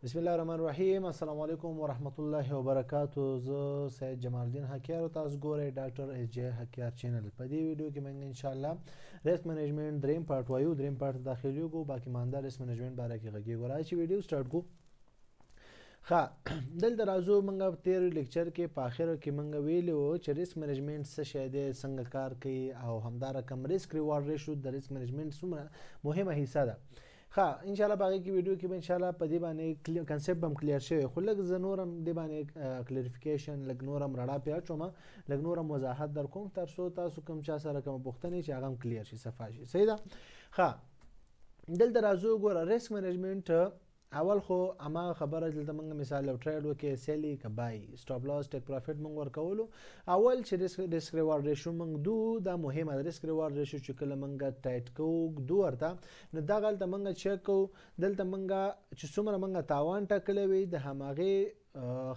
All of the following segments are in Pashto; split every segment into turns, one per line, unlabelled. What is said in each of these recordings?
بسم الله الرحمن الرحیم. السلام علیکم ورحمت الله وبرکاتو. زه سید جمال الدین حکیار او تاسو ګورئ ډاکټر ایس جے حکیار چینل. په دې ویډیو کې موږ ان شاء الله ریسک مینجمنٹ دریم پارت وایو. دریم پارت داخلي کو باقی مانده ریسک مینجمنٹ باره کې غږیږو. راځي ویډیو سٹارټ کو. ښه دلته راځو. موږ تیر لیکچر کې په اخر کې موږ ویلو چې ریسک مینجمنٹ څه شی دی، څنګه کار کوي او همدا رقم ریسک ریوارډ ریشو د ریسک مینجمنٹ څومره مهمه حصہ ده. ښه ان شاء الله باقي کې ویډیو کې به ان شاء الله په دې باندې کنسپټ هم کلیر شوی، خو لږ زه نور هم دې باندې کلیریفیکیشن لږ نور هم رڼا پې اچوم، لږ نور هم وضاحت در کوم تر څو تاسو کوم چا سره کومه پوښتنې چې هغه هم کلیر شي، صفا شي. صحیح ده. ښه دلته راځو. ګوره ریسک مینجمنټ اول خو اما خبره دلته موږ مثال یو ټریډ وکړو، سیلی که بای، سټاپ لاس، ټیک پروفیټ موږ ورکولو. اول چې ریسک ریوارډ ریشو موږ دو دا مهمه ده. ریسک ریوارډ ریشو چې کله موږ ټایټ کوو دو ورته، نو دغه هلته موږ چیک کوو. دلته موږ چې څومره موږ تاوان ټاکلی وي د هماغې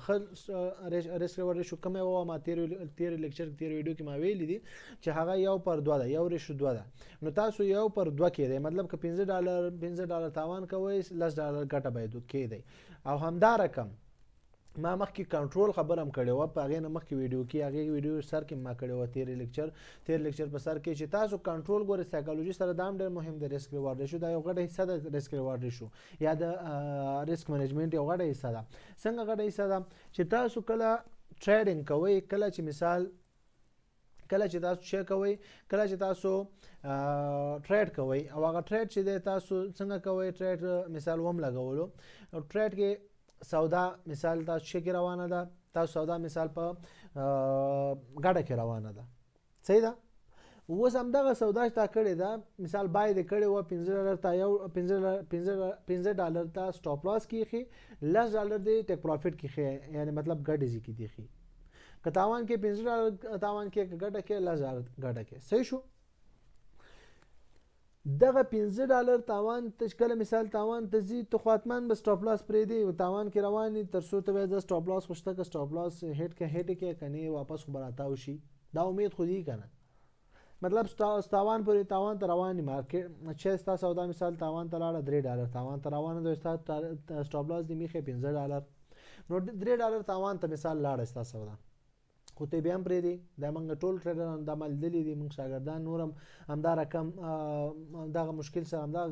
ښه ریسک ریوارډ ریشو کومه وه. ما تیر لیکچر تیر ویډیو کې ما ویلی دي چې هغه 1/2 ده، 1:2 ده. نو تاسو 1/2 کېدی، مطلب که $15 تاوان کوئ $10 ګټه باید کېدی. او همدا رقم ما مخکې کنټرول خبره هم کړې وه، په هغې نه مخکې ویډیو کې، هغې ویډیو سر کې ما کړې وه تیر لیکچر په سر کې، چې تاسو کنټرول ګورئ. سایکالوجي سره دا هم ډېر مهم دی. ریسک ریوارډ ریشو دا یو غټه حصه ده. ریسک ریوارډ ریشو یا د ریسک مینجمنټ یو غټه حصه ده. څنګه غټه حصه ده چې تاسو کله ټریډینګ کوئ، کله چې مثال کله چې تاسو چیک کوئ، کله چې تاسو ټریډ کوئ، او هغه ټریډ چې دی تاسو څنګه کوئ، ټریډ مثال وم لګولو. ټریډ کې سودا مثال تاسو چې کې روانه ده، تاسو سودا مثال په ګډه کې روانه ده. صحیح ده. اوس همدغه سودا چې تا کړې ده، مثال بای دې کړې وه $15 ته، یو $15 ته سټاپ لاس کېښي، $10 دې ټیک پروفیټ کېښي، یعنی مطلب ګډ ځي کې دیښي. که تاوان کې $15 تاوان کې، که ګټه کې $10 ګټه کې. صحیح شو. دغه $15 تاوان ته کله مثال تاوان ته ځي، ته خو حتماً به سټاپ لاس پرېږدې، تاوان کې روان یې، تر څو ته وایې زه سټاپ لاس خو شته، که سټاپ لاس هیټ کې که نه واپس خو به راتاو شي، دا امید خو دی که نه. مطلب تاوان پورې تاوان ته روان یې، مارکیټ چې ستا سودا مثال تاوان ته لاړه $3 تاوان ته روانه ده، ستا سټاپ لاس دې میښې $15، نو $3 تاوان ته مثال لاړه ستا سودا، خو ته بیا هم پرېږدې. دا موږ ټول ټریډران دا لیدلي دي، موږ شاګردان نور هم همدا رقم دغه مشکل سره همدا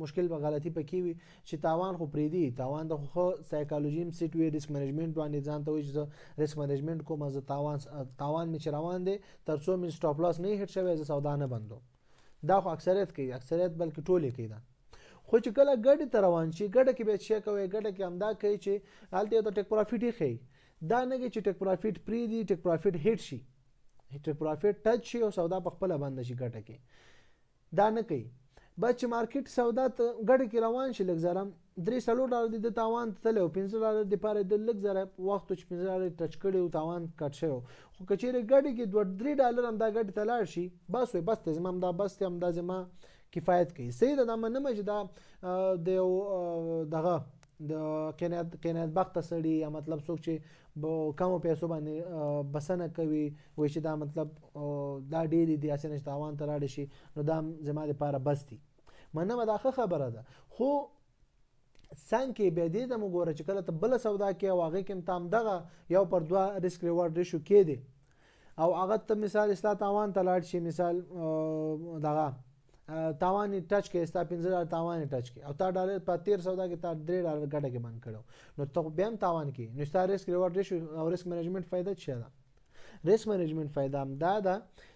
مشکل به غلطي پکې وي چې تاوان خو پرېږدي. تاوان د خو سایکالوجي هم سیټ وي، ریسک مینجمنټ باندې ځان ته وایي چې زه ریسک مینجمنټ کوم، زه تاوان مې چې روان دی تر څو مې سټاپ لاس نه هیټ شوی، زه سودا نه بندوم. دا خو اکثریت کوي، اکثریت بلکې ټولې کوي دا. خو چې کله ګډې ته روان شي، ګډه کې بیا چې کوئ، ګډه کې همدا کوي چې هلته یو ته ټیک پروفیټ یې ښیي. دا نه کوي چې ټیک پروفیټ پرېږدي، ټیک پروفیټ هیټ شي، ټیک پروفیټ ټچ شي او سودا په خپله بنده شي ګټه کې. دا نه کوي. بس چې مارکیټ سودا ته ګډه کې روان شي، لږ ذره $3-4 د تاوان تللی او $15 دپاره د لږ ذره وخت چې $15 ټچ کړی او تاوان کټ شوی، خو که چېرې ګډې کې $2-3 هم دا ګټې ته لاړ شي، بس وایي بس دی زما همدا بس دی، همدا زما کفایت کوي. صحیح ده. دا منمه چې دا د یو دغه د قناعت بخته سړي، یا مطلب څوک چې کمو پیسو باندې بسنه کوي، وایي چې دا مطلب دا ډېرې دي، هسې نه چې تاوان ته لاړې شي، نو دا زما دپاره بس دي. منمه دا ښه خبره ده. خو څنګ کې بیا دې ته مو ګوره چې کله ته بله سودا کوې او هغې کې هم ته همدغه 1/2 ریسک ریوارډ ریشو کېدې، او هغه ته مثال ستا تاوان ته لاړ شي، مثال دغه تاوان یې ټچ کې، ستا $15 تاوان یې ټچ کې، او تا ډالر په تیر سودا کې تا $3 ګټه کې بند کړو، نو ته بیا هم تاوان کې، نو ستا ریسک ریوارډ ریشو او ریسک مینجمنټ فایده څه ده؟ ریسک مینجمنټ فایده هم دا ده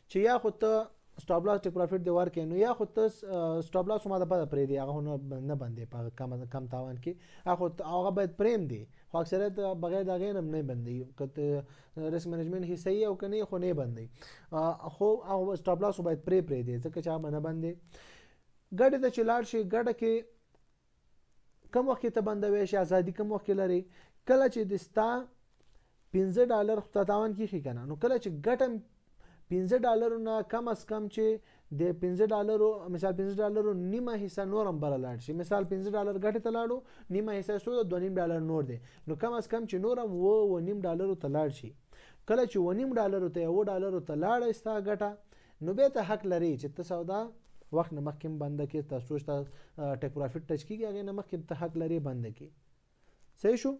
چې یا خو ته سټاپ لاس ټیک پروفیټ دې ورکړې، نو یا خو ته سټاپ لاس ما دپاره پرېږدې، هغه نه بندې په کم تاوان کې، هغه باید پرېم دی، خو اکثریت بغیر د هغې نه هم نه بندوي. که ته ریسک مینجمنټ حصه یې او که نه خو نه بندوي، خو هغه سټاپ لاس خو باید پرېږدې، ځکه چې هغه به نه بندې. ګډې ته چې لاړ شي، ګډه کې کم وخت کې ته بندوی شي، ازادي کم وخت کې لري. کله چې د ستا $15 خو ته تاوان کېښي که نه، نو کله چې ګټه $15 نه کم از کم چې د $15 مثال $15 نیمه حصہ نور هم بره لاړ شي، مثال $15 ګټې ته لاړو، نیمه حصہ څو ده $2.5 نور دی، نو کم از کم چې نور هم $2.5 ته لاړ شي. کله چې $1.5 ته $1 ته لاړه ستا ګټه، نو بیا ته حق لري چې ته سودا وخت نه مخکې بنده کې، تاسو ته ټیک پروفیټ ټچ کېږي، هغې نه مخکې ته حق لري بنده کې. صحیح شو.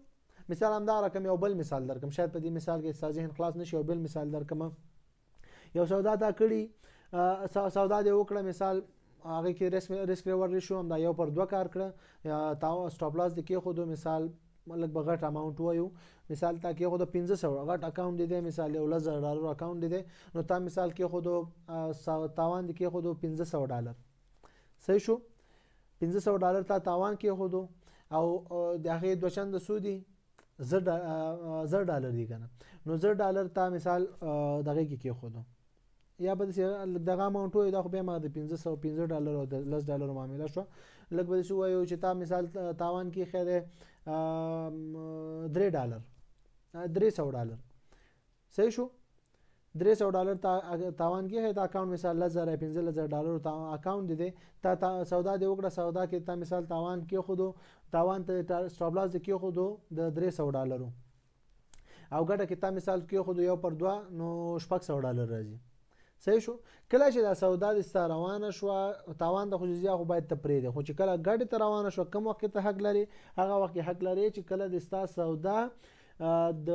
مثال همدا رقم یو بل مثال درکم، شاید په دې مثال کې ستاسو ذهن خلاص نشي. یو بل مثال درکم، یو سودا تا کړي، سودا دې وکړه، مثال هغه کې ریسک ریوارډ ریشو هم دا 1/2 کار کړه، تا سټاپ لاس دې کې خو مثال ملک بغټ اماونت وایو، مثال تا کې خو د 500 غټ اکاونټ دی، مثال $1000 اکاونټ دی، نو تا مثال کې خو د تاوان دی کې خو د $500. صحیح شو. $500 تا تاوان کې خو او د هغه دوه چند سودی $1000 دی کنه، نو $1000 تا مثال دغه کې خو یا به دغه اماونت وایو، دا خو به ما د $550 او د $10 معامله شو. لږ به شو وایو چې تا مثال تاوان کې خیر $300. صحیح شو. $300 تاوان کې دا اکاونټ مثال $15,000 اکاونټ دی، تا سودا دی وکړه، سودا کې تا مثال تاوان کې خو تاوان ته سټاپ لاس کې خو د $300 او ګټه کې تا مثال کې خو 1/2 نو $600 راځي. صحیح شو. کله چې دا سودا د ست روانه شو، تاوان د خصوصیا خو باید تپری دی، خو چې کله ګډ ته روانه شو کوم وخت ته حق لري، هغه وخت حق لري چې کله د ست سودا د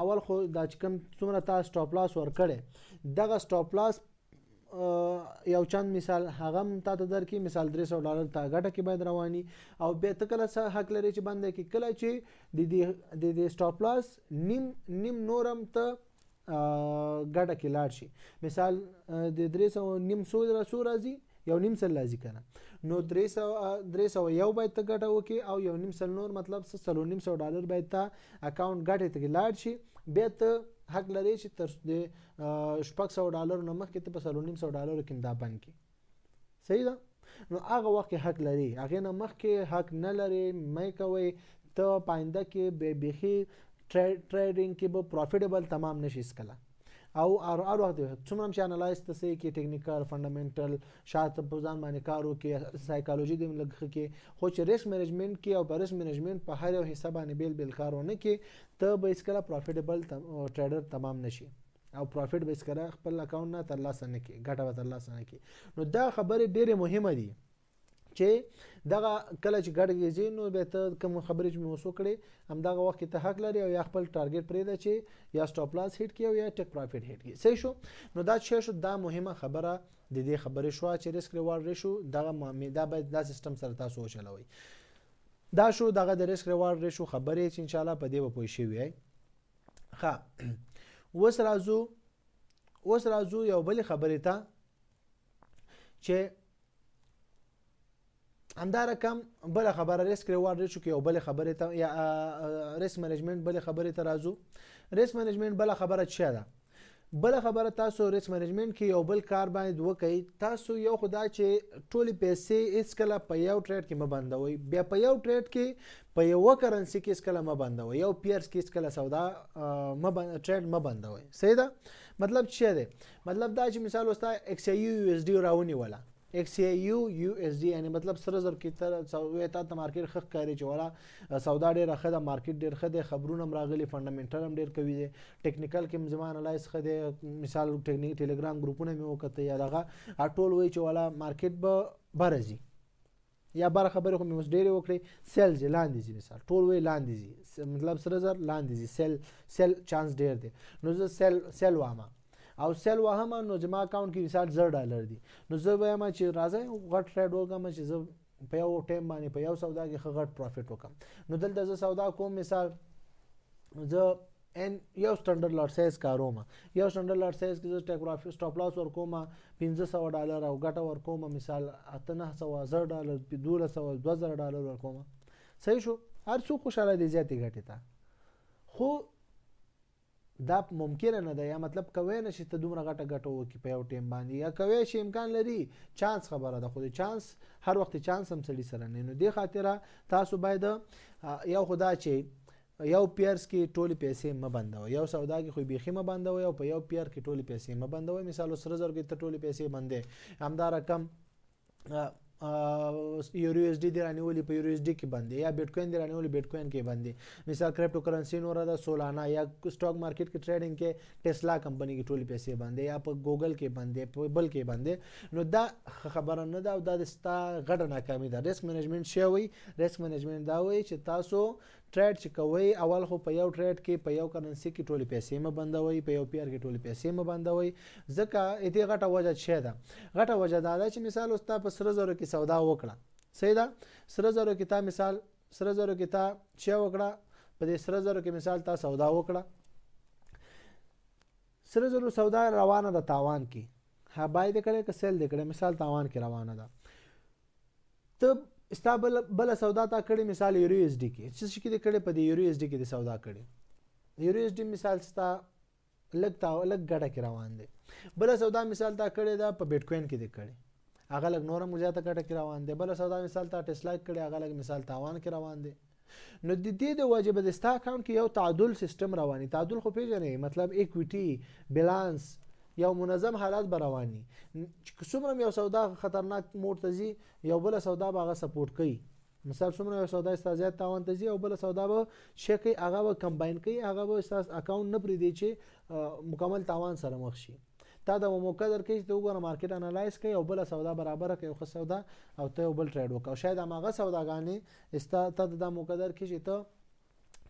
اول خو د کوم څومره تا سټاپ لاس ور کړي، دغه سټاپ لاس یو چند مثال هغه تا ته درکې، مثال $300 تا ګټه کې باید رواني، او به ته کله حق لري چې باندې کې کله چې د سټاپ لاس نیم نورم ته ګټه کې لاړ شي، مثال د 300 نیم سود راځي، یو نیم سل راځي کنه، نو 300 یو باید ته ګټه وکي، او یو نیم سل نور مطلب $300 باید ته اکاونټ ګټه ته لاړ شي، به ته حق لري چې تر د $600 نه مخکې ته په $300 کې دا بند کی. صحیح ده. نو هغه وخت حق لري، هغه نه مخکې حق نه لري، مې کوي ته پاینده کې به بيخي ټریډینګ کې به پروفیټیبل تمام نشي سکله، او هر وخت څومره چې انالایز تاسو کې ټیکنیکل فندامنټل شاته په ځان باندې کارو کې سایکالوژي د لږه کې، خو چې ریسک مینجمنت کې او پر ریسک مینجمنت په هر یو حساب باندې بیل کارونه کې ته به اسکره پروفیټیبل ټریډر تمام نشي، او پروفیټ به اسکره خپل اکاونټ نه ترلاسه نه کی، ګټه به ترلاسه نه کی. نو دا خبره ډیره مهمه دي چې دغه کله چې ګډ نو به ته کوم خبرې چې موسو کړي هم دغه وخت ته حق لري، او یا خپل ټارګټ پرې ده چې یا سټاپ لاس هټ کړي او یا ټیک پروفیټ هټ کړي. صحیح شو. نو دا چې شو دا مهمه خبره د دې خبرې شو چې ریسک ریوارډ ریشو دغه دا باید دا سیستم سره تاسو وچلوي. دا شو دغه د ریسک ریوارډ ریشو خبرې چې ان شاء الله په دې به پوه شي وي. ښه اوس راځو یو بل خبرې ته چې همدا رقم بل خبره ریسک ریوارډ ریشو کې یو بل خبره ته یا ریسک مینجمنت بل خبره ته راځو. ریسک مینجمنت بل خبره څه ده؟ بل خبره تاسو ریسک مینجمنت کې یو بل کار باندې وکړئ. تاسو یو خدای چې ټولې پیسې هیڅ کله په یو ټریډ کې مه بندوئ، بیا په یو ټریډ کې په یو کرنسي کې هیڅ کله مه بندوئ، یو پیرس کې هیڅ کله سودا ټریډ مه بندوئ. صحیح ده. مطلب څه دی؟ مطلب دا چې مثال وستا XAU USD راونیوله، XAU USD یعنی مطلب سره زر کې تر تا مارکیټ خخ کاری چې ولا سودا ډیره ښه ده، مارکیټ ډیر ښه دی، خبرونه راغلي، فندامنټل هم ډیر قوي دي، ټیکنیکل کې زما انالایز ښه دی، مثال ټیلیګرام گروپونه مې وکړه یا دغه ټول وایي چې ولا مارکیټ به برزي یا بار خبره خو مې ډېرې وکړې، سیلز لاندې ځي، مثال ټول وایي لاندې ځي، مطلب سره زر لاندې ځي، سیل چانس ډیر دی، نو زه سیل وامه او سیل وهم، نو زما اکاونټ کې مثال $10 دی، نو زه وایم چې راځي غټ ټریډ وکم چې زه په یو ټیم باندې په یو سودا کې ښه غټ پروفیټ وکم. نو دلته زه سودا کوم، مثال زه یو سټانډرډ لارډ سایز کاروم، یو سټانډرډ لارډ سایز کې زه ټیک پروفیټ سټاپ لاس ورکوم $500 او ګټه ورکوم مثال $900 $1200 $2000 ورکوم. صحیح شو. هر څوک خوشاله دي زیاتې ګټې ته، خو دا ممکنه نه ده، یا مطلب کوي نه چې ته دومره غټه ګټه وکړي په یو ټیم باندې، یا کوي چې امکان لري، چانس خبره ده، خو د چانس هر وخت چانس هم سړي سره نه. نو دې خاطره تاسو باید یو خدا چې یو پیرس کې ټولې پیسې مه بندوئ، یو سودا کې خو بیخي مه بندوئ، او په یو پیر کې ټولې پیسې مه بندوئ. مثال سره زر کې ته ټولې پیسې بندې، همدا رقم یورو اس ډي دی رانیولې په یورو اس ډي کې باندې یا بیټ کوین دی رانیولې بیټ کوین کې باندې مثال کریپټو کرنسی نور دا سولانا یا سٹاک مارکیټ کې ټریډینګ کې ټسلا کمپنی کې ټولې پیسې باندې یا په ګوګل کې باندې په بل کې باندې نو دا خبره نه ده او دا ستا غټه ناکامي ده ریسک مینجمنت شی وي ریسک مینجمنت دا وي چې تاسو ټریډ چې کوئ اول خو په یو ټریډ کې په یو کرنسی کې ټولې پیسې مه بندوئ په یو پیر کې ټولې پیسې مه بندوئ ځکه دې غټه وجه شی ده غټه وجه دا ده چې مثال اوس تا په سره زرو کې سودا وکړه صحیح ده سره زرو کې تا مثال سره زرو کې تا شی وکړه په دې سره زرو کې مثال تا سودا وکړه سره زرو سودا روانه ده تاوان کې ها بای دې کړې که سیل دې کړې مثال تاوان کې روانه ده ته ستا بل سودا تا کړی مثال یورو اس ډي کې چې شي کې کړي په دې یورو اس ډي کې د سودا کړي یورو اس ډي مثال ستا لګ ګډه کې روان دي بل سودا مثال تا کړی دا په بیټ کوین کې دی کړي هغه لګ نورم زیاته ګډه کې روان دي بل سودا مثال تا ټسلا کړي هغه لګ مثال تاوان کې روان دي نو د دې د واجب د ستا اکاونټ کې یو تعادل سیستم رواني تعادل خو پیژنې مطلب ایکویټي بیلانس یو منظم حالات به رواني څومره یو سودا خطرناک موډ ته ځي یو بل سودا به هغه سپورټ کوي مثال څومره یو سودا استازیات تاوان ته ځي او بل سودا به شي کوي هغه به کمباین کوي هغه به استاس اکاونټ نه پرې دی چې مکمل تاوان سره مخ شي تا د موقع درکې چې ته وګوره مارکیټ انالایز کوي او بل سودا برابر کوي خو سودا او ته یو بل ټریډ وکړه شاید هغه سوداګانې استا ته د موقع درکې چې ته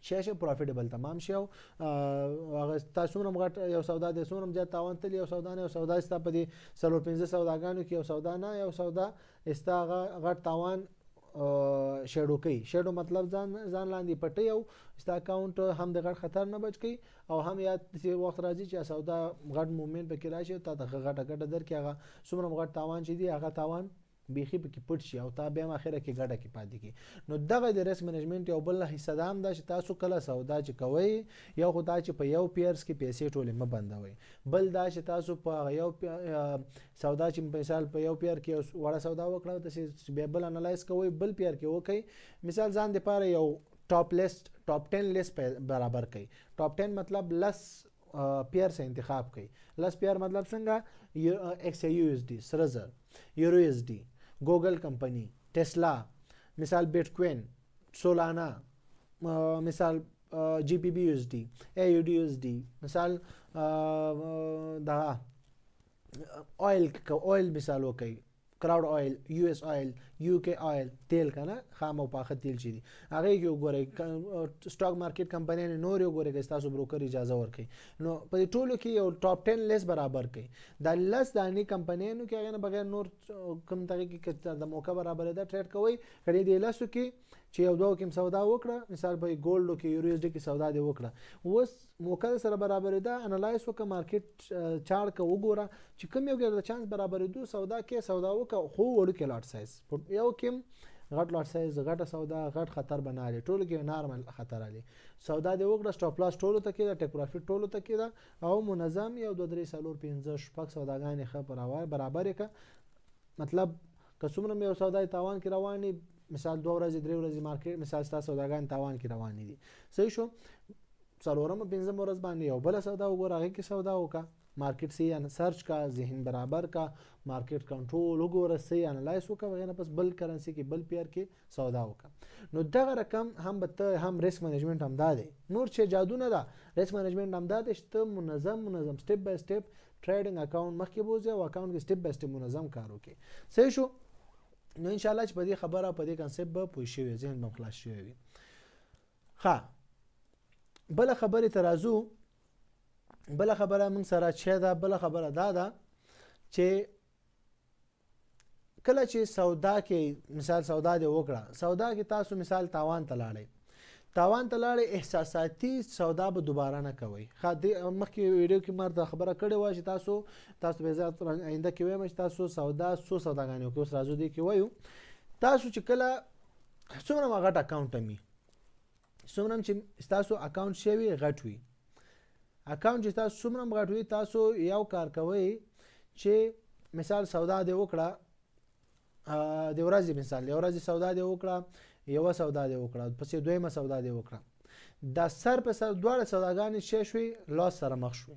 شې پروفیټیبل تمام شي او هغه تاسو موږ غټ یو سودا د سونم زیات تاوان تل یو سودا نه یو سودا استا په دي 15 سوداګانو کې یو سودا نه یو سودا استا غټ تاوان شیډو کوي شیډو مطلب ځان لاندې پټي او استا اکاونټ هم د غټ خطر نه بچ کی او هم یاد چې وخت راځي چې سودا غټ موومېنټ پکې راشي ته د غټه در کې هغه څومره غټ تاوان چې دی هغه تاوان بیخي پکې پټ شي او تا بیا اخره کې ګډه کې پاتې کی نو دغه د ریسک مینجمنت یو بل حصہ دام دا چې تاسو کله سودا چې کوي یو خدای چې په یو پیرز کې پیسې ټولې م بندوي بل دا چې تاسو په یو سودا چې مثال په یو پیر کې وړه سودا وکړه تاسو بیا بل انالایز کوئ بل پیر کې وکړئ مثال ځان د پاره یو ټاپ 10 لیست برابر کړئ ټاپ 10 مطلب لس پیر سے انتخاب کړئ لس پیر مطلب څنګه ایکس یو اس ډي سره زر یورو اس ډي گوگل کمپنی ٹسلا مثال بیٹ کوین سولانا مثال جی پی بی یو ایس ڈی اے یو ڈی یو ایس ڈی مثال دا آئل مثال وکي کراود آئل یو ایس آئل یو کے آئل تیل کنه خام او پاخه تیل چي دي هغه کې وګورئ سٹاک مارکیټ کمپنی نه نور وګورئ چې تاسو بروکر اجازه ورکړي نو په ټولو کې یو ټاپ 10 لیست برابر کړي دا لس دانی کمپنیانو کې هغه نه بغیر نور کوم طریقې کې د موقع برابر ده ټریډ کوي کړي دی لاسو کې چې یو دوه کوم سودا وکړه مثال به ګولډ کې یورو اس ډي کې سودا دی وکړه اوس موقع سره برابر ده انالایز وکړه مارکیټ چارت کو وګوره چې کوم یو ګر چانس برابر دو سودا کې سودا وکړه خو وړو کې لاټ سایز یو کوم غټ لاټ سایز غټه سودا غټ خطر بناله ټول کې نارمل خطر علي سودا دی وکړه سټاپ لاس ټولو ته کې ټیک پروفیټ ټولو ته کې او منظم یو 2 3 4 5 شپږ سوداګانې خبره برابر ک مطلب کڅومره یو سودا تاوان کې رواني مثال 2 ورځې 3 ورځې مارکیټ مثال تاسو سوداګان تاوان کې روان دي صحیح شو څلورم 5 ورځ باندې یو بل سودا وګوره هغه کې سودا وکا مارکیټ سی ان سرچ کا ذهن برابر کا مارکیټ کنټرول وګوره سی انالایز وکا وغیرہ پس بل کرنسی کې بل پیر کې سودا وکا نو دغه رقم هم بته هم ریسک مینجمنت هم داده نور چې جادو نه ده ریسک مینجمنت هم داده چې منظم سټپ بای سټپ ټریډینګ اکاونټ مخکې بوځي او اکاونټ کې سټپ بای سټپ منظم کار وکي صحیح شو نو ان شاء الله چې په دې خبره په دې کانسپټ به پوه شئ ذهن به خلاص شي وي ها بل خبره ترازو بل خبره من سره چې دا بل خبره دا چې کله چې سودا کې مثال سودا دی وکړه سودا کې تاسو مثال تاوان تلاړې احساساتي سودا به دوباره نه کوي خاطر مخکې ویډیو کې مر خبره کړې و چې تاسو به زیات آینده کې وایم چې تاسو سوداګانې وکړئ اوس راځو دې کې وایو تاسو چې کله څومره غټ اکاونټ می څومره چې تاسو اکاونټ شوی غټ وي اکاونټ چې تاسو څومره غټ وي تاسو یو کار کوئ چې مثال سودا دی وکړه د ورځې مثال یو ورځې سودا دی وکړه یو سودا دی وکړه پسې دویمه سودا دی وکړه دا سر په سر دواړه سوداګانې شې شوي لاس سره مخ شوي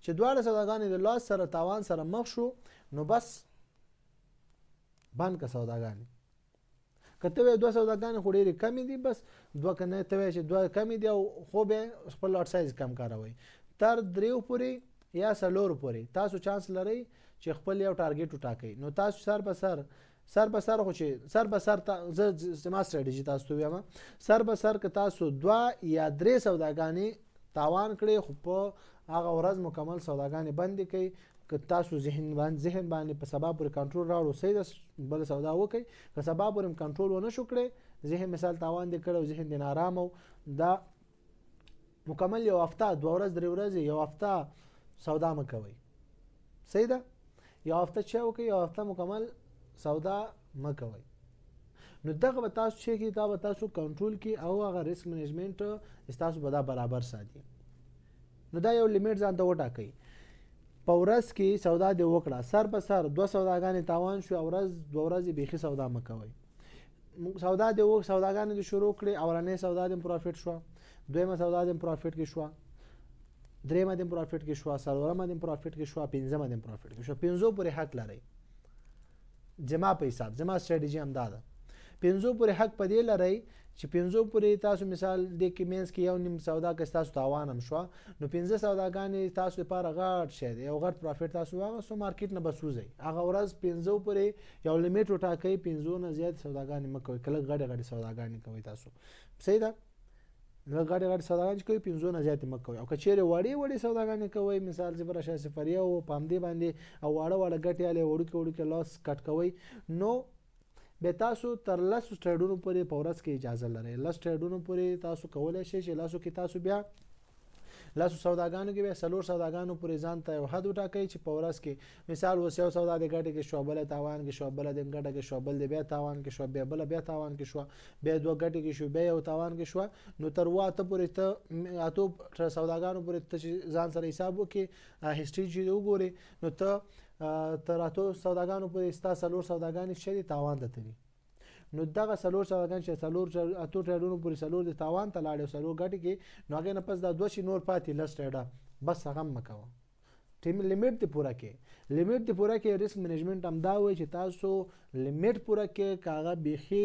چې دواړه سوداګانې د لاس سره تاوان سره مخ شو نو بس بند که سوداګانې که ته وایې دوه سوداګانې خو ډېرې کمې دي بس دوه که نه ته وایې چې دوه کمې دي او خو بیا خپل لاټ سایز کم کاروئ تر 3 پورې یا 4 پورې تاسو چانس لرئ چې خپل یو ټارګېټ وټاکئ نو تاسو سر په سر خو چې سر په سر زما سټریټجي تاسو ته وایم سر په سر که تاسو 2 یا 3 سوداګانې تاوان کړئ خو په هغه ورځ مکمل سوداګانې بندې کړئ که تاسو ذهن باندې په سبا پورې کنټرول راوړو صحیح ده بل سودا وکړئ که سبا پورې کنټرول ونه شو کړئ ذهن مثال تاوان دې کړو ذهن دې نارام او دا مکمل یو هفته 2 ورځې 3 ورځې یو هفته سودا مکوئ صحیح ده یو هفته چې وکړئ یو هفته مکمل سودا مکوئ نو دغه به تاسو چې کی دا به تاسو کنټرول کی او هغه ریسک مینجمنت تاسو به دا برابر ساتي نو دا یو لیمیټ ځان ته وټاکئ په ورځ کې سودا دې وکړه سر په سر 2 سوداګانې تاوان شو ورځ 2 ورځې بیخي سودا مکوئ سودا دې سوداګانې دې شروع کړې اولنې سودا دې پروفیټ شو دویمه سودا دې پروفیټ کې شو درېمه دې پروفیټ کې شو څلورمه دې پروفیټ کې شو پنځمه دې پروفیټ کې شو 5 پورې حق لرئ جما په حساب جما سټریټجی هم دا ده 5 پورې حق پدې لرئ چې 5 پورې تاسو مثال د کې مینس کې یو نیم سودا کې تاسو تاوان هم شو نو 15 سوداګانې تاسو لپاره غټ شه دی یو غټ پروفیټ تاسو واغسو مارکیټ نه بسوځي هغه ورځ 15 پورې یو لیمیټ وټاکئ 15 نه زیات سوداګانې مکوئ کله غټ سوداګانې کوي تاسو صحیح ده نو غټ سوداګانې کوي 15 نه زیات مکوئ او کچېره وړي سوداګانې کوي مثال 0.0 او پام دې باندې او واړه ګټي اله وړو کې لاس کټ کوي نو به تاسو تر لاسو ټریډونو پورې په ورځ کې اجازه لرئ لاس ټریډونو پورې تاسو کولای شئ چې لاسو کې تاسو بیا لاسو سوداګانو کې به 4 سوداګانو پورې ځان ته یو حد وټاکئ چې په ورځ کې مثال اوس یو سودا د ګټې کې شو بل تاوان کې شو بل د ګټه کې شو بل د بیا تاوان کې شو بیا تاوان کې شو بیا 2 ګټې کې شو بیا یو تاوان کې شو نو تر واته پورې ته اته سوداګانو پورې ته ځان سره حساب وکړي هیستوري چې وګوري نو ته تر اته سوداګانو پورې ستا 4 سوداګانې شری تاوان ده تری نو دغه 4 سوداګان چې 4 اته ټریډونو پورې 4 د تاوان ته لاړ 4 ګټې کې نو هغه نه پس دا 2 شي نور پاتې لس ټریډا بس هغه مکو ټیم لیمیټ ته پورا کې ریسک مینجمنت هم دا وایي چې تاسو لیمیټ پورا کې کاغه بيخي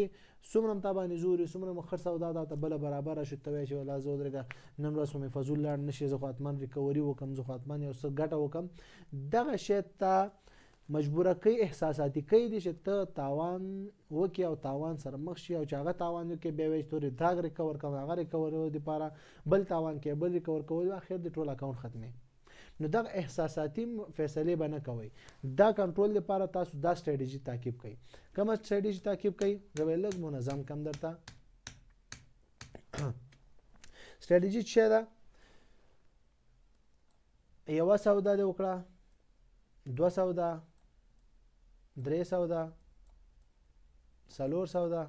څومره متابانه زوري څومره مخر سودا دا ته بل برابر شي ته وایي چې ولا زو درګه نن ورځ مې فزول لاړ نشي زه خاطمن ریکوري وکم زه خاطمن یو څه ګټه وکم دغه شی ته مجبوره کوي احساساتي کوي چې ته تاوان وکي او تاوان سره مخ شي او چې هغه تاوان وکي به وي توري داغ ریکور کوي هغه ریکور د لپاره بل تاوان کې بل ریکور کوي اخر د ټول اکاونټ ختمي نو دا احساساتي فیصله بنه کوي دا کنټرول لپاره تاسو دا سټریټجی تعقیب کړئ کوم سټریټجی تعقیب کړئ غوړلګ منظم کم درته سټریټجی چې دا یو سودا د وکړه 2 سودا 3 سودا 4 سودا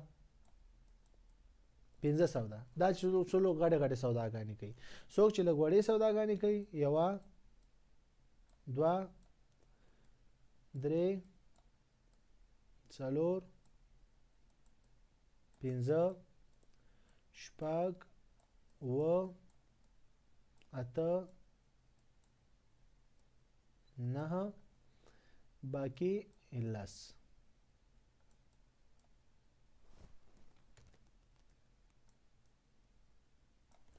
5 سودا دا چې څلو غړې سوداګانې کوي څوک چې لګوړې سوداګانې کوي یو 2 3 4 5 شپږ و اته 9 باقی لس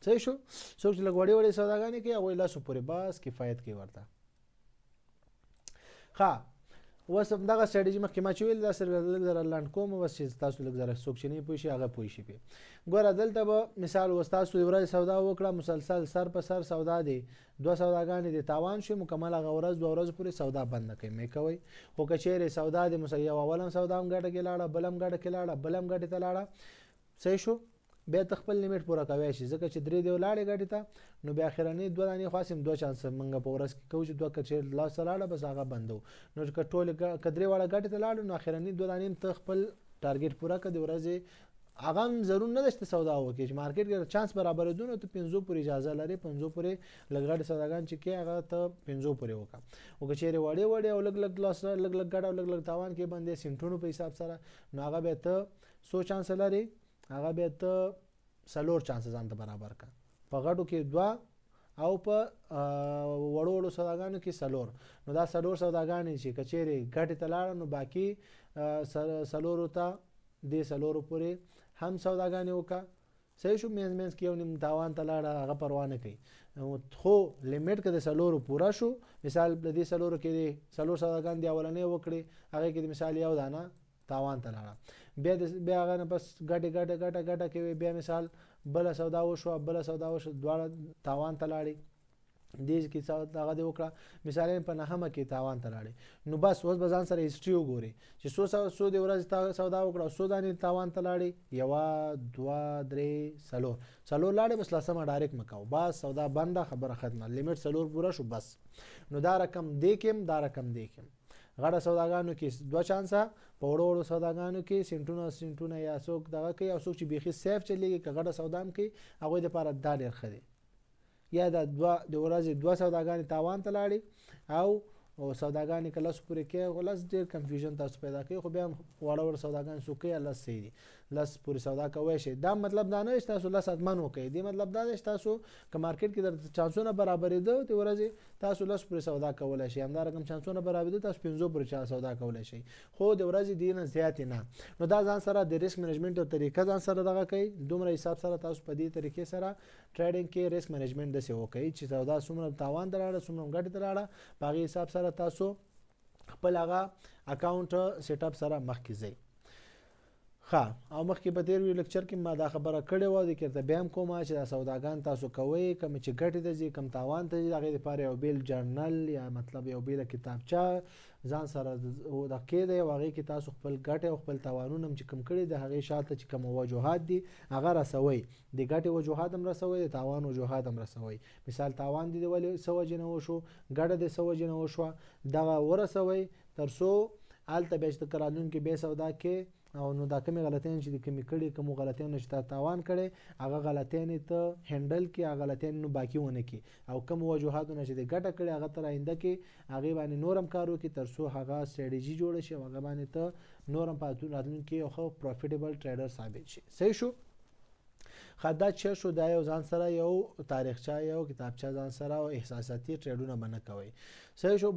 صحیح شو څوک چې لګوړې سوداګانې کوي هغه لاسو پورې بس کفایت کوي ورته ښه اوس همدغه سټریټجي مخکې ما چې ویل دا سره لږ زره لاند کوم اوس چې تاسو لږ زره څوک چې نه پوه شي هغه پوه شي پې ګوره دلته به مثال اوس تاسو یو ورځ سودا وکړه مسلسل سر په سر سودا دی 2 سوداګانې دي تاوان شي مکمل هغه ورځ 2 ورځې پورې سودا بند کوي مې کوي خو که چیرې سودا دی یو اولم سودا هم ګټه کې لاړه بلم ګټه کې لاړه بلم ګټه ته لاړه صحیح شو بیا خپل لیمیټ پوره کوي شي ځکه چې 3 دی لاړې ګټه ته نو بیا اخرنی 2 دانې خاصم 2 چانس منګه په ورځ کې کوي چې 2 کچې لاس لاړه بس هغه بندو نو چې ټول کدرې والا ګټه ته لاړو نو اخرنی 2 دانې ته خپل ټارګټ پوره کړي ورځې هغه ضرور نه دشته سودا وکړي چې مارکیټ کې چانس برابر دونه ته 500 پورې اجازه لري 500 پورې لګړ سوداګان چې کې هغه ته 500 پورې وکړه او که چیرې وړې او لګ لاس لګ ګډ او لګ تاوان کې باندې سنټونو په حساب سره نو هغه به ته 100 چانس لري هغه به ته 4 چانس ځان ته برابر کا په غټو کې 2 او په وړو وړو سوداګانو کې څلور. نو دا څلور سوداګانې چې کچېرې ګټې ته لاړه نو باقي څلورو ته دې څلورو پورې هم سوداګانې وکړه. صحیح شو. منځ کې یو نیم تاوان ته لاړه هغه پروا نه کوي، خو لیمیټ که د څلورو پوره شو، مثال د دې څلورو کې د څلور سوداګانې د اولنۍ وکړې هغې کې د مثال یو دانه تاوان ته لاړه، بیا هغه نه بس ګټه کوي، بیا مثال بله سودا وشوه دواړه تاوان ته لاړې، دې کې هغه دې وکړه مثال په نهمه کې تاوان ته لاړې. نو بس اوس به ځان سره هسټري وګورې چې څو دې ورځې سودا وکړه او څو دانې تاوان ته لاړې، یوه دوه درې څلور لاړې، بس لسمه ډایرکټ مه کوه، بس سودا بنده، خبره ختمه، لیمیټ څلور پوره شو بس. نو دا رقم دې کې دا رقم دې کې غټه سوداګانو کې دوه چانسه، په وړو وړو سوداګانو کې سنټونه یا څوک دغه کوي او څوک چې بیخي سیف چلیږي که غټه سودا هم کوي هغوی دپاره دا ډېر ښه دی. یا د ورځې دوه سوداګانې تاوان ته لاړې او سوداګانې که لس پورې کوي، خو لس ډېر کنفیوژن تاسو پیدا کوي، خو بیا هم وړه وړه سوداګانې څوک کوي لس صحیح دي، لس پورې سودا کوی شئ. دا مطلب دا نه چې تاسو لس ادمن وکړئ، دې مطلب دا دی چې تاسو که مارکیټ کې درته چانسونه برابرېده د ورځې تاسو لس پورې سودا کولی شئ، همدا رقم چانسونه برابرېده تاسو 15 پورې سودا کولی شئ، خو د ورځې دې نه زیاتې نه. نو دا ځان سره د ریسک منیجمنټ یو طریقه ځان سره دغه کوي، دومره حساب سره تاسو په دې طریقې سره ټریډینګ کې ریسک منیجمنټ داسې وکړئ چې سودا څومره تاوان ته لاړه څومره ګټې ته لاړه، په هغې حساب سره تاسو خپل هغه اکاونټ سیټ اپ سره مخکې ځئ. ښه، او مخکې په تېر ویډیو لیکچر کې ما دا خبره کړې وه، د کې بیا هم کومه چې دا سوداګان تاسو کوئ، کوم چې ګټې ته ځي کوم تاوان ته ځي، د هغې دپاره یو بیل جرنل یا مطلب یو بیله کتابچه ځان سره د کېږدئ او هغې کې تاسو خپل ګټې او خپل تاوانونه هم چې کوم کړي د هغې شاته چې کوم وجوهات دي هغه رسوئ، د ګټې وجوهات هم رسوئ، د تاوان وجوهات هم رسوئ. مثال تاوان دې ولې څه وجې نه وشو، ګټه دې څه وجې نه وشوه، دغه ورسوئ تر څو هلته بیا چې ته راتلونکي بیا سودا کې او نو دا کمې غلطیانې چې د کمې کړي کومو غلطیانو چې تا تاوان کړی هغه غلطیانې ته هینډل کړي، هغه غلطیانې نو باقي ونه کړي، او کوم وجوهاتونه چې د ګټه کړي هغه تر آینده کې هغې باندې نور هم کار وکړي تر څو هغه سټریټجي جوړه شي او هغه باندې ته نور هم په راتلونکي یو ښه پروفیټیبل ټریډر ثابت شي. صحیح شو. ښه، دا چې شو دا یو ځان سره یو تاریخچه یو کتابچه ځان سره او احساساتي ټریډونه به نه کوئ. صحیح شو.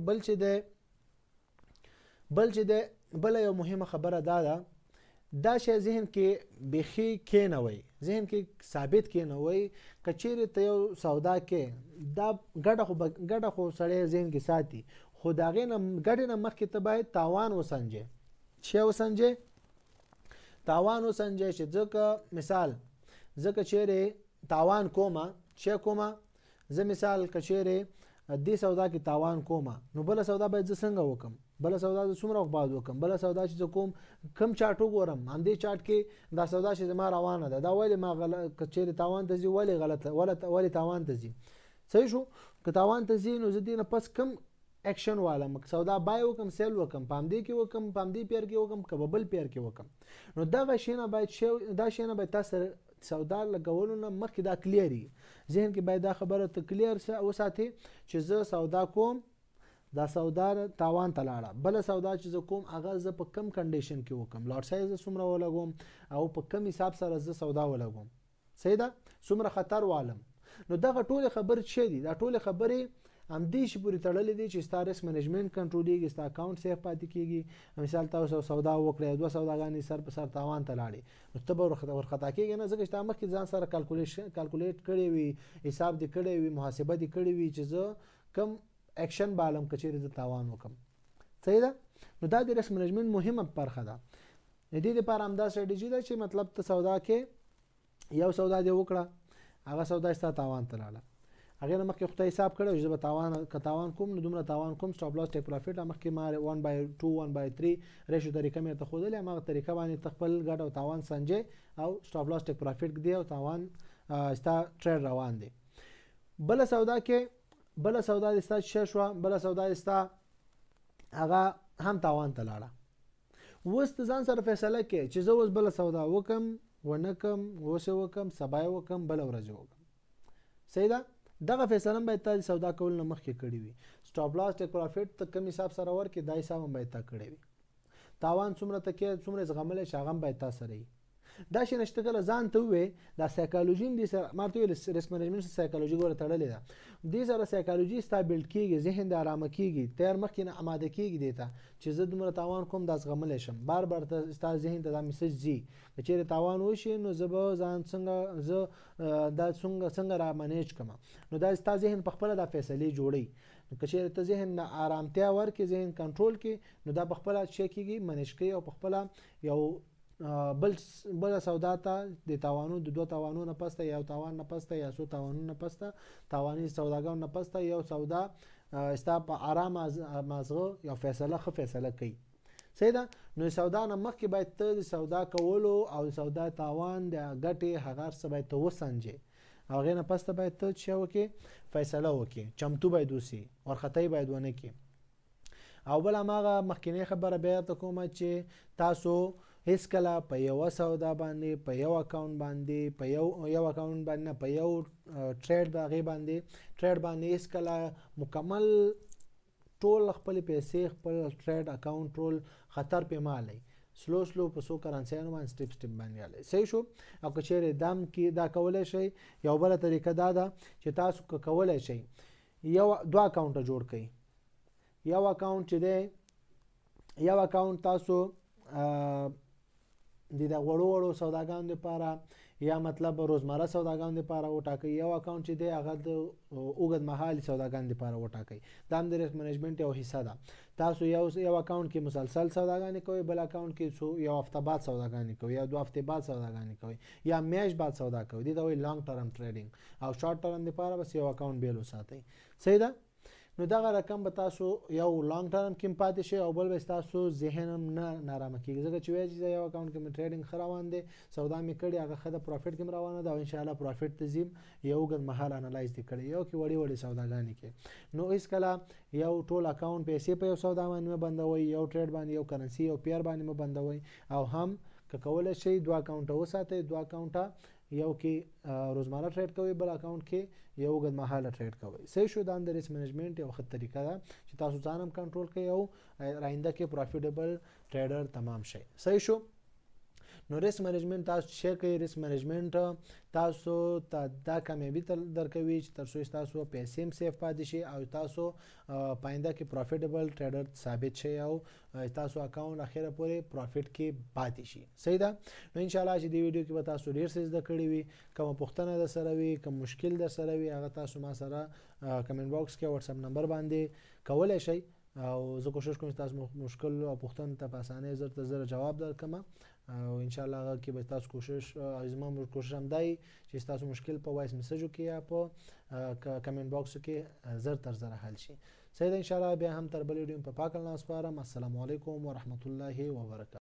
بله یو مهمه خبره دا ده، دا شی ذهن کې بیخي کېنوئ، ذهن کې ثابت کېنوئ، که چیرې ته یو سودا کې دا ګټه خو سړی ذهن کې ساتي، خو د هغې نه ګټې نه مخکې ته باید تاوان وسنجې. چې وسنجې تاوان وسنجې چې ځکه مثال ځکه چیرې تاوان کومه زه مثال که چیرې دې سودا کې تاوان کومه نو بله سودا باید زه څنګه وکړم، بله سودا زه څومره وخت بعد وکړم، بله سودا چې زه کوم چارټ وګورم، همدې چارټ کې دا سودا چې زما روانه ده دا ولې ما که چیرې تاوان ته ځي ولې تاوان ته ځي. صحیح شو. که تاوان ته ځي نو زه دې نه پس کوم اکشن والم، سودا بای وکم سیل وکم، په همدې کې وکم، په همدې پیر کې وکم، که په بل پیر کې وکم. نو دغه شی نه باید تاسو سودا لګولو نه مخکې دا کلیري ذهن کې باید دا خبره ته کلیر وساتي چې زه سودا کوم، دا سودا تاوان ته لاړه، بله سودا چې زه کوم هغه زه په کم کنډیشن کې وکم، لاټ سایز زه څومره ولګوم او په کم حساب سره زه سودا ولګوم. صحیح ده. څومره خطر والم. نو دغه ټولې خبرې څه دي؟ دا ټولې خبرې همدې شي پورې تړلې دي چې ستا ریسک منیجمنټ کنټرولېږي، ستا اکاونټ سیف پاتې کېږي. مثال تاسو سودا وکړئ، دوه سوداګانې سر په سر تاوان ته لاړې، نو ته به ورخطا کېږې نه، ځکه چې تا مخکې ځان سره کالکولیټ کړی وي، حساب دې کړی وي، محاسبه دې کړې وي چې زه کم اکشن بالم که چیرې زه تاوان وکم. صحیح ده. نو دا د ریسک منیجمنټ مهمه برخه ده. د دې لپاره همدا سټریټجي ده چې مطلب ته سودا کې یو سودا دې وکړه، هغه سودا ستا تاوان ته لاړه، هغې نه مخکې خو ته حساب کړی چې زه به تاوان کوم نو دومره تاوان کوم، سټاپ لاس ټیک پروفیټ مخکې ما 1/2 1/3 ریشو طریقه مې ته ښودلې، هماغه طریقه باندې ته خپل ګټه او تاوان سنجې او سټاپ لاس ټیک پروفیټ دی او تاوان ستا ټریډ روان دی. بله سودا دې ستا څه شوه، بله سودا دې ستا هغه هم تاوان ته لاړه. اوس ته ځان سره فیصله کې چې زه اوس بله سودا وکم ونه کم، اوس یې وکم، سبا یې وکم، بله ورځ یې وکم. صحیح ده. دغه فیصله هم باید تا د سودا کولو نه مخکې کړې وي. سټاپ لاس ټیک پروفیټ ته کم حساب سره ورکړې، دا حساب هم باید تا کړی وي. تاوان څومره ته کې څومره زغملی چې هغه هم باید تا سره وي. دا شي نشته کله ځان ته وې دا سایکالوژي دې سره ماته ویل ریسک مینجمنټ سایکالوژي ګوره تړلې ده دې سره سایکالوژي ستا بیلډ کیږي ذهن د آرامه کیږي تیار مخکې نه آماده کیږي دې ته چې زه دومره تاوان کوم دا زغملی شم بار بار ته ستا ذهن ته دا میسج ځي که چیرې تاوان وشي نو زه به ځان څنګه زه دا څنګه را منیج کړم نو دا ستا ذهن په خپله دا فیصلې جوړوي که چیرې ته ذهن نه آرامتیا ورکړې ذهن کنټرول کړي نو دا په خپله څه کیږي منیج کوي او په خپله یو بل سودا ته د تاوانو د دوه تاوانونو نه پسته یو تاوان نه پسته یا څو تاوانونو نه پسته تاواني سوداګانو نه پسته یو سودا ستا په آرام مازغه یو فیصله ښه فیصله کوي صحیح ده نو سودا نه مخکې باید ته د سودا کولو او سودا تاوان د ګټې هغه څه باید ته وسنجې هغې نه پسته باید ته څه وکړې فیصله وکړې چمتو باید اوسې وارخطۍ باید ونه کړې او بل هماغه مخکینۍ خبره بیا ته کومه چې تاسو هیڅ کله په یوه سودا باندې په یو اکاونټ باندې په یو اکاونټ باندې نه په یو ټریډ د هغې باندې هیڅ کله مکمل ټول خپلې پیسې خپل ټریډ اکاونټ ټول خطر پې مه هلئ سلو په څو کرنسیانو باندې سټپ باندې هلئ صحیح شو او که چیرې دم کې دا کولی شئ یو بله طریقه دا ده چې تاسو که کولی شئ دوه اکاونټه جوړ کړئ یو اکاونټ چې دی یو اکاونټ تاسو د وړو سوداګانو لپاره یا مطلب روزمره سوداګانو لپاره وټاکئ یو اکاونټ چې دی هغه د اوږد مهالي سوداګانو لپاره وټاکئ دا هم د ریسک مینجمنټ یو حصه ده تاسو یو اکاونټ کې مسلسل سوداګانې کوئ بل اکاونټ کې یو هفته بعد سوداګانې کوئ یا 2 هفتې بعد سوداګانې کوئ یا میاشت بعد سودا کوئ دې ته وایي لانګ ټرم ټریډینګ او شارټ ټرم لپاره بس یو اکاونټ بیل وساتئ صحیح ده نو دغه رقم به تاسو یو لانګ ټرم کې پاتې شي او بل به تاسو ذهن هم نه نارامه کیږي ځکه چې وایي چې یو اکاونټ کې مې ټریډینګ ښه روان دی سودا مې کړې هغه ښه د پروفیټ کې روانه ده او انشاءالله پروفیټ ته ځیم یو اوږد مهال انالایز دې کړی یو کې وړې سوداګانې کې نو هېڅکله یو ټول اکاونټ پیسې په یو سودا باندې مه بندوئ یو ټریډ باندې یو کرنسي یو پیر باندې مه بندوئ او هم که کولی شئ دوه اکاونټه وساتئ دوه اکاونټه یو کې روزمره ټریډ کوئ بل اکاونټ کې یو اوږد مهاله ټریډ کوئ صحیح شو دا د ریسک مینجمنټ یو ښه طریقه ده چې تاسو ځان هم کنټرول کوئ او آینده کې پروفیټیبل ټریډر تمام شئ صحیح شو نو ریسک مینجمنټ تاسو شیر کوئ ریسک مینجمنټ تاسو ته دا کامیابي درکوي چې تر څو تاسو پیسې هم سیف پاتې شي او تاسو پاینده کې پروفیټیبل ټریډر ثابت شي او تاسو اکاونټ اخره پورې پروفیټ کې پاتې شي صحیح ده نو ان شاء الله چې دې ویډیو کې به تاسو ډیر څه زده کړی وي کوم پوښتنه در سره وي کوم مشکل در سره وي هغه تاسو ما سره کمنټ باکس کې واتس اپ نمبر باندې کولی شئ او زه کوشش کوم چې تاسو مشکل او پوښتنو ته په اسانۍ زر ته زر جواب درکړم او ان شاء الله هغه کې به تاسو کوشش زما کوشش هم دی چې تاسو مشکل په وایس میسج کې یا په کمنټ باکس کې زر تر زر حل شي صحیح ده ان شاء الله بیا هم تر بل ویډیو په پاک الله سپارم السلام علیکم ورحمت الله وبرکاته